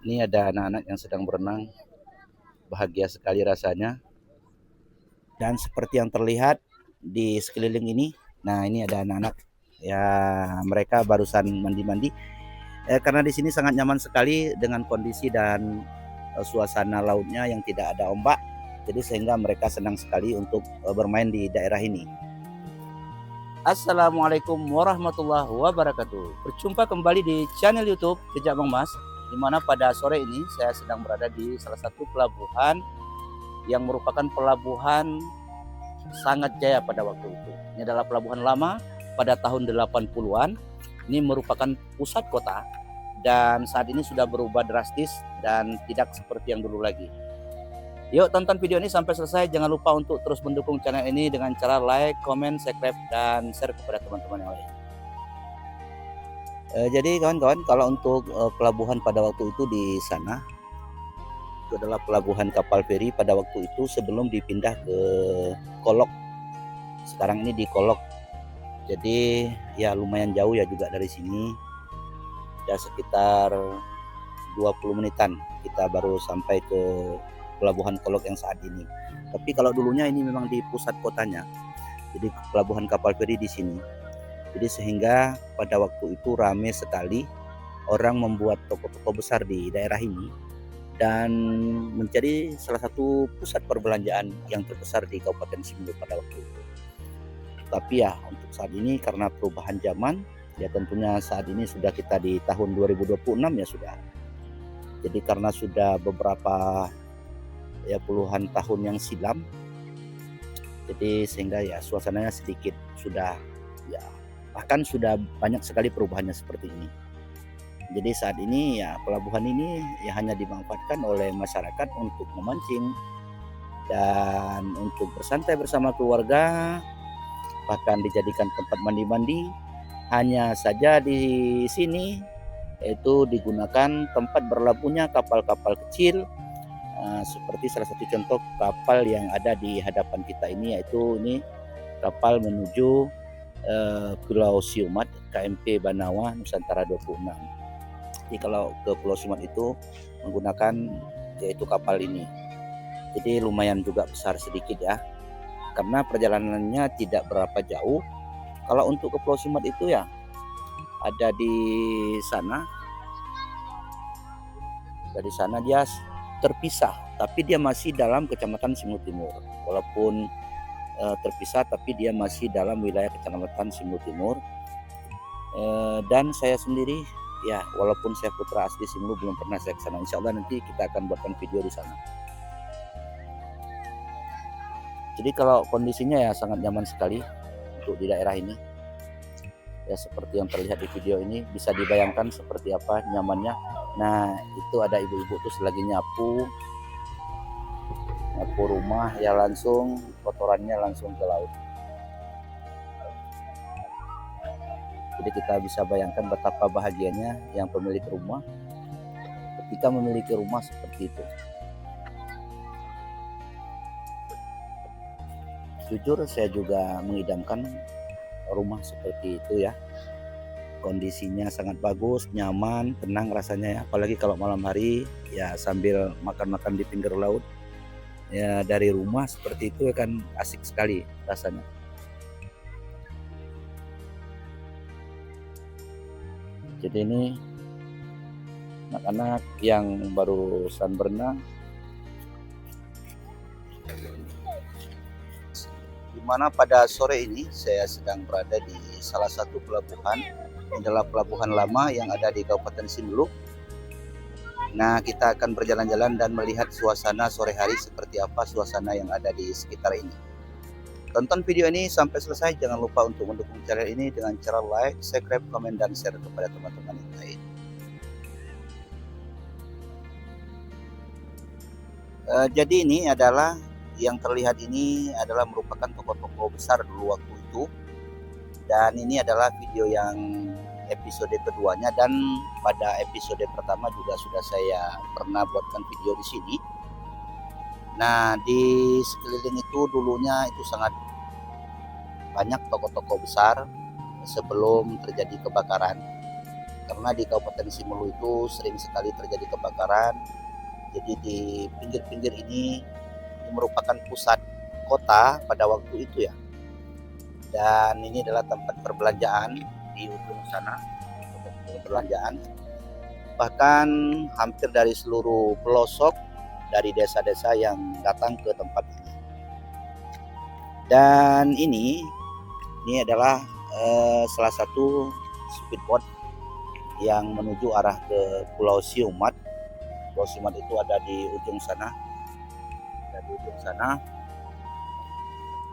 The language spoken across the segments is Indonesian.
Ini ada anak-anak yang sedang berenang, bahagia sekali rasanya. Dan seperti yang terlihat di sekeliling ini, nah ini ada anak-anak ya, mereka barusan mandi-mandi. Karena di sini sangat nyaman sekali dengan kondisi dan suasana lautnya yang tidak ada ombak, jadi sehingga mereka senang sekali untuk bermain di daerah ini. Assalamualaikum warahmatullahi wabarakatuh. Berjumpa kembali di channel YouTube Jejak Bang Mas, di mana pada sore ini saya sedang berada di salah satu pelabuhan yang merupakan pelabuhan Sangat Jaya pada waktu itu. Ini adalah pelabuhan lama pada tahun 80-an. Ini merupakan pusat kota dan saat ini sudah berubah drastis dan tidak seperti yang dulu lagi. Yuk tonton video ini sampai selesai. Jangan lupa untuk terus mendukung channel ini dengan cara like, comment, subscribe, dan share kepada teman-teman yang lain. Jadi kawan-kawan, kalau untuk pelabuhan pada waktu itu di sana, itu adalah pelabuhan kapal feri pada waktu itu sebelum dipindah ke Kolok. Sekarang ini di Kolok. Jadi ya lumayan jauh ya juga dari sini. Ya sekitar 20 menitan kita baru sampai ke pelabuhan Kolok yang saat ini. Tapi kalau dulunya ini memang di pusat kotanya. Jadi pelabuhan kapal feri di sini. Jadi sehingga pada waktu itu ramai sekali orang membuat toko-toko besar di daerah ini dan menjadi salah satu pusat perbelanjaan yang terbesar di Kabupaten Simalungun pada waktu itu. Tapi ya untuk saat ini karena perubahan zaman, ya tentunya saat ini sudah kita di tahun 2026 ya sudah. Jadi karena sudah beberapa ya puluhan tahun yang silam, jadi sehingga ya suasananya sedikit sudah ya bahkan sudah banyak sekali perubahannya seperti ini. Jadi saat ini ya pelabuhan ini ya hanya dimanfaatkan oleh masyarakat untuk memancing dan untuk bersantai bersama keluarga, bahkan dijadikan tempat mandi-mandi. Hanya saja di sini yaitu digunakan tempat berlabuhnya kapal-kapal kecil, seperti salah satu contoh kapal yang ada di hadapan kita ini, yaitu ini kapal menuju Pulau Siumat KMP Banawa Nusantara 26. Jadi kalau ke Pulau Siumat itu menggunakan yaitu kapal ini. Jadi lumayan juga besar sedikit ya, karena perjalanannya tidak berapa jauh. Kalau untuk ke Pulau Siumat itu ya ada di sana. Dari sana dia terpisah, tapi dia masih dalam Kecamatan Simalungun Timur. Walaupun terpisah, tapi dia masih dalam wilayah Kecamatan Simalungun Timur. Dan saya sendiri, ya walaupun saya putra asli Simalungun, belum pernah saya ke sana. Insya Allah nanti kita akan buatkan video di sana. Jadi kalau kondisinya ya sangat nyaman sekali untuk di daerah ini. Ya seperti yang terlihat di video ini, bisa dibayangkan seperti apa nyamannya. Nah itu ada ibu-ibu terus lagi nyapu rumah ya, langsung kotorannya langsung ke laut. Jadi kita bisa bayangkan betapa bahagianya yang pemilik rumah ketika memiliki rumah seperti itu. Jujur saya juga mengidamkan rumah seperti itu ya. Kondisinya sangat bagus, nyaman, tenang rasanya ya. Apalagi kalau malam hari ya sambil makan-makan di pinggir laut ya, dari rumah seperti itu kan asik sekali rasanya. Jadi ini anak-anak yang barusan berenang, dimana pada sore ini saya sedang berada di salah satu pelabuhan. Ini adalah pelabuhan lama yang ada di Kabupaten Simalungun. Nah kita akan berjalan-jalan dan melihat suasana sore hari seperti apa suasana yang ada di sekitar ini. Tonton video ini sampai selesai. Jangan lupa untuk mendukung channel ini dengan cara like, subscribe, komen, dan share kepada teman-teman yang lain. Jadi ini adalah yang terlihat ini adalah merupakan toko-toko besar dulu waktu itu. Dan ini adalah video yang episode keduanya, dan pada episode pertama juga sudah saya pernah buatkan video di sini. Nah di sekeliling itu dulunya itu sangat banyak toko-toko besar sebelum terjadi kebakaran. karena di Kabupaten Simelu itu sering sekali terjadi kebakaran. Jadi di pinggir-pinggir ini merupakan pusat kota pada waktu itu ya. Dan ini adalah tempat perbelanjaan di ujung sana, tempat perbelanjaan. Bahkan hampir dari seluruh pelosok dari desa-desa yang datang ke tempat ini. Dan ini adalah salah satu speedboat yang menuju arah ke Pulau Siumat. Pulau Siumat itu ada di ujung sana.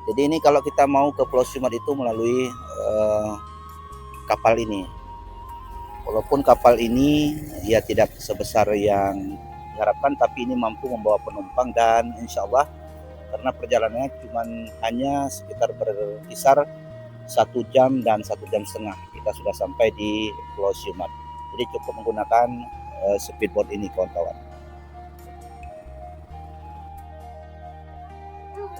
Jadi ini kalau kita mau ke Pulau Siumat itu melalui kapal ini. Walaupun kapal ini ya tidak sebesar yang diharapkan, tapi ini mampu membawa penumpang dan insya Allah karena perjalanannya cuma hanya sekitar berkisar 1 jam dan 1,5 jam kita sudah sampai di Pulau Siumat. Jadi cukup menggunakan speedboat ini kawan-kawan.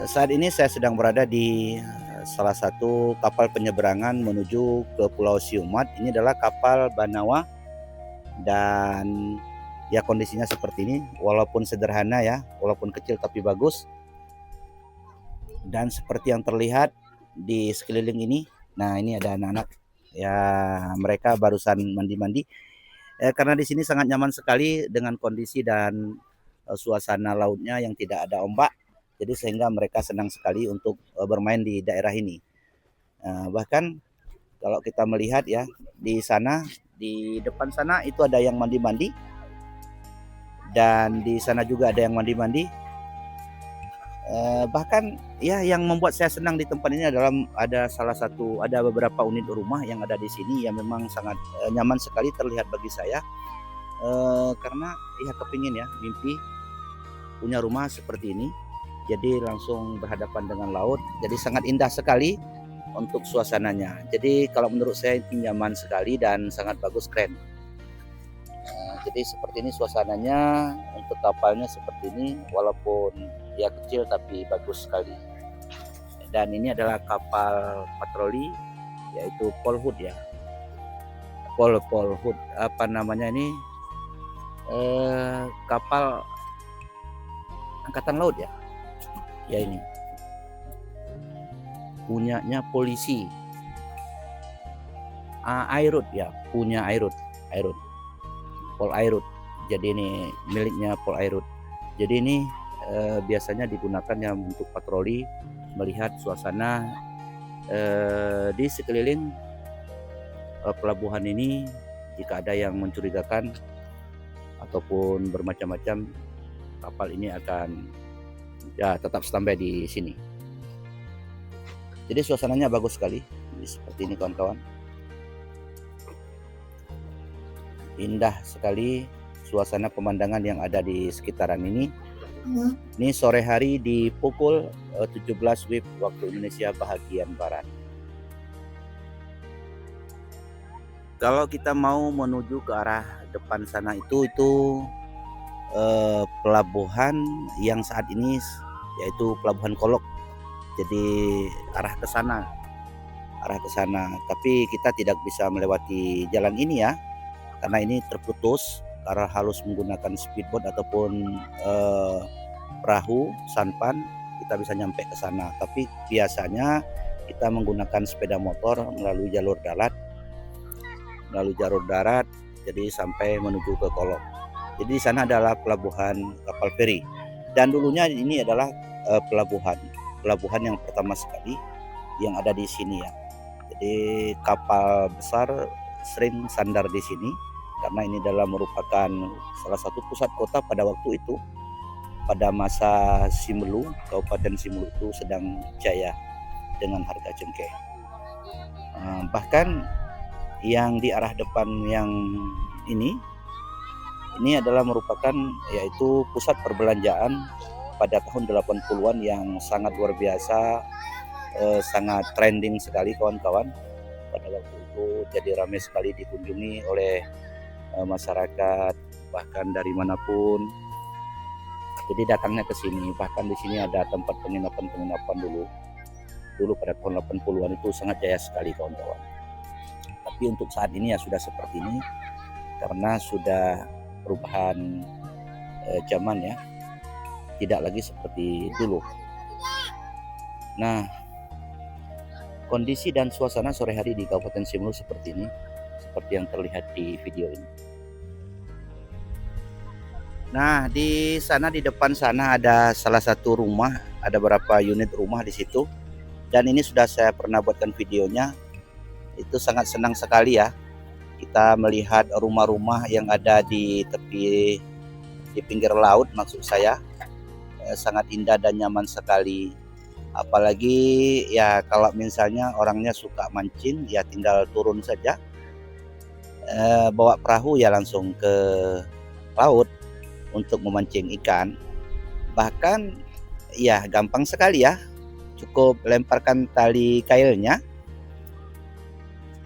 Saat ini saya sedang berada di salah satu kapal penyeberangan menuju ke Pulau Siumat. Ini adalah kapal Banawa dan ya kondisinya seperti ini, walaupun sederhana ya, walaupun kecil tapi bagus. Dan seperti yang terlihat di sekeliling ini, nah ini ada anak-anak ya, mereka barusan mandi-mandi karena di sini sangat nyaman sekali dengan kondisi dan suasana lautnya yang tidak ada ombak. Jadi sehingga mereka senang sekali untuk bermain di daerah ini. Bahkan kalau kita melihat ya di sana, di depan sana itu ada yang mandi-mandi, dan di sana juga ada yang mandi-mandi. Bahkan ya yang membuat saya senang di tempat ini adalah ada beberapa unit rumah yang ada di sini yang memang sangat nyaman sekali terlihat bagi saya. Karena ya kepingin ya, mimpi punya rumah seperti ini. Jadi langsung berhadapan dengan laut, jadi sangat indah sekali untuk suasananya. Jadi kalau menurut saya itu nyaman sekali dan sangat bagus, keren. Jadi seperti ini suasananya untuk kapalnya seperti ini, walaupun ya kecil tapi bagus sekali. Dan ini adalah kapal patroli yaitu Polhut ya. Polhut apa namanya ini? Kapal angkatan laut ya. Ya ini punyanya polisi. Airut ya, punya Airut. Pol Airut. Jadi ini miliknya Pol Airut. Jadi ini biasanya digunakan ya untuk patroli, melihat suasana di sekeliling pelabuhan ini. Jika ada yang mencurigakan ataupun bermacam-macam, kapal ini akan ya tetap standby di sini. Jadi suasananya bagus sekali seperti ini kawan-kawan. Indah sekali suasana pemandangan yang ada di sekitaran ini. Ini sore hari di pukul 17 WIB waktu Indonesia bahagian barat. Kalau kita mau menuju ke arah depan sana itu pelabuhan yang saat ini yaitu Pelabuhan Kolok. Jadi arah ke sana. Tapi kita tidak bisa melewati jalan ini ya, karena ini terputus karena harus menggunakan speedboat ataupun perahu sampan kita bisa nyampe ke sana. Tapi biasanya kita menggunakan sepeda motor melalui jalur darat, jadi sampai menuju ke Kolok. Jadi di sana adalah pelabuhan kapal feri, dan dulunya ini adalah pelabuhan yang pertama sekali yang ada di sini ya. Jadi kapal besar sering sandar di sini karena ini adalah merupakan salah satu pusat kota pada waktu itu. Pada masa Simelu, Kabupaten Simelu itu sedang jaya dengan harga cengkeh. Bahkan yang di arah depan yang ini adalah merupakan yaitu pusat perbelanjaan pada tahun 80-an yang sangat luar biasa, sangat trending sekali kawan-kawan. Pada waktu itu jadi ramai sekali dikunjungi oleh masyarakat bahkan dari manapun. Jadi datangnya ke sini. Bahkan di sini ada tempat penginapan dulu pada tahun 80-an itu sangat jaya sekali kawan-kawan. Tapi untuk saat ini ya sudah seperti ini. karena sudah perubahan zaman ya, tidak lagi seperti dulu. Nah, kondisi dan suasana sore hari di Kabupaten Simelu seperti ini, seperti yang terlihat di video ini. Nah, di sana, di depan sana ada salah satu rumah, ada beberapa unit rumah di situ. Dan ini sudah saya pernah buatkan videonya. Itu sangat senang sekali ya, kita melihat rumah-rumah yang ada di tepi, di pinggir laut maksud saya. Sangat indah dan nyaman sekali. Apalagi ya kalau misalnya orangnya suka mancing, ya tinggal turun saja, bawa perahu ya langsung ke laut untuk memancing ikan. Bahkan ya gampang sekali ya, cukup lemparkan tali kailnya,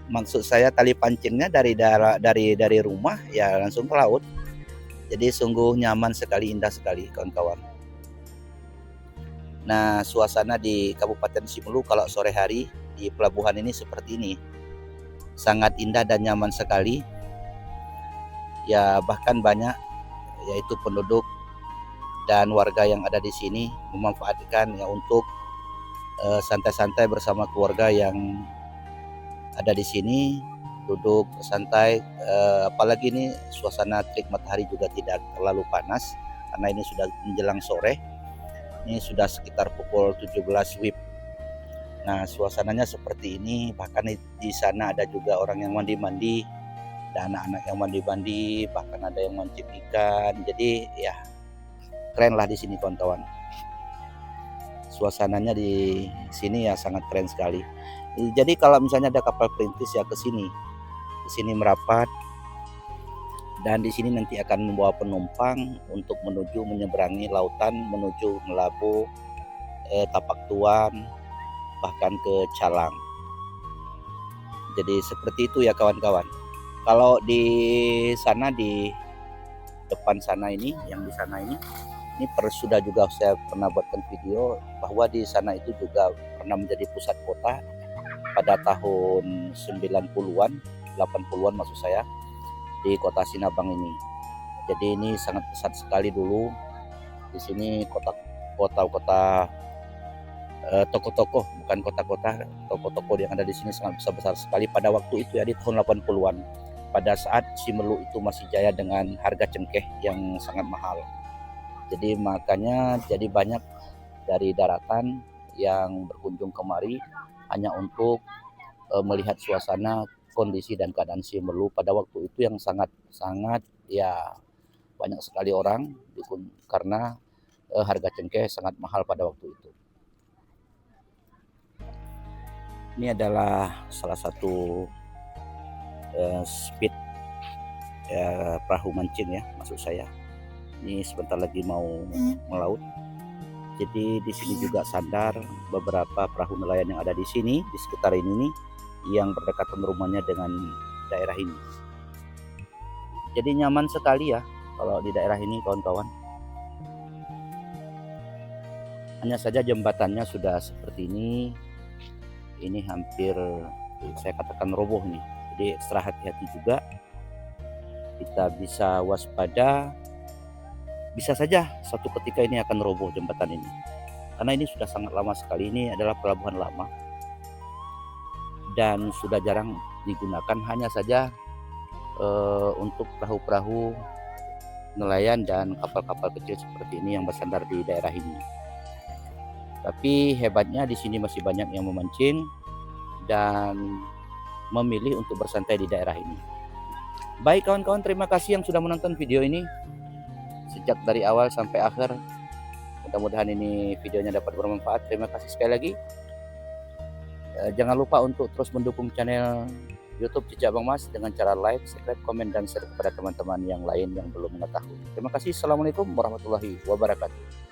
maksud saya tali pancingnya dari rumah ya langsung ke laut. Jadi sungguh nyaman sekali, indah sekali kawan-kawan. Nah, suasana di Kabupaten Simelu kalau sore hari di pelabuhan ini seperti ini, sangat indah dan nyaman sekali. Ya bahkan banyak yaitu penduduk dan warga yang ada di sini memanfaatkan ya untuk santai-santai bersama keluarga yang ada di sini, duduk santai. Apalagi ini suasana terik matahari juga tidak terlalu panas karena ini sudah menjelang sore. Ini sudah sekitar pukul 17 WIB. Nah, suasananya seperti ini. Bahkan di sana ada juga orang yang mandi-mandi, ada anak-anak yang mandi-mandi, bahkan ada yang mancing ikan. Jadi ya keren lah di sini kawan-kawan. Suasananya di sini ya sangat keren sekali. Jadi kalau misalnya ada kapal perintis ya ke sini merapat, dan di sini nanti akan membawa penumpang untuk menuju menyeberangi lautan, menuju Melabu, Tapak Tuan, bahkan ke Calang. Jadi seperti itu ya kawan-kawan. Kalau di sana, di depan sana ini, yang di sana ini sudah juga saya pernah buatkan video bahwa di sana itu juga pernah menjadi pusat kota pada tahun 90-an, 80-an maksud saya, di kota Sinabang ini. Jadi ini sangat besar sekali dulu. Di sini kota-kota, toko-toko, bukan kota-kota, toko-toko yang ada di sini sangat besar sekali pada waktu itu ya, di tahun 80-an. Pada saat Simelu itu masih jaya dengan harga cengkeh yang sangat mahal. Jadi makanya jadi banyak dari daratan yang berkunjung kemari hanya untuk melihat suasana, kondisi dan keadaan Simelu pada waktu itu yang sangat ya banyak sekali orang karena harga cengkeh sangat mahal pada waktu itu. Ini adalah salah satu speed perahu mancing ya, maksud saya. Ini sebentar lagi mau melaut. Jadi di sini juga sandar beberapa perahu nelayan yang ada di sini, di sekitar ini nih, yang berdekatan rumahnya dengan daerah ini. Jadi nyaman sekali ya kalau di daerah ini kawan-kawan. Hanya saja jembatannya sudah seperti ini hampir saya katakan roboh nih. Jadi ekstra hati-hati juga. Kita bisa waspada, bisa saja suatu ketika ini akan roboh jembatan ini. Karena ini sudah sangat lama sekali, ini adalah pelabuhan lama. Dan sudah jarang digunakan, hanya saja untuk perahu-perahu nelayan dan kapal-kapal kecil seperti ini yang bersandar di daerah ini. Tapi hebatnya di sini masih banyak yang memancing dan memilih untuk bersantai di daerah ini. Baik kawan-kawan, terima kasih yang sudah menonton video ini sejak dari awal sampai akhir. Mudah-mudahan ini videonya dapat bermanfaat. Terima kasih sekali lagi. Jangan lupa untuk terus mendukung channel YouTube Jejak Bang Mas dengan cara like, subscribe, komen, dan share kepada teman-teman yang lain yang belum mengetahui. Terima kasih. Assalamualaikum warahmatullahi wabarakatuh.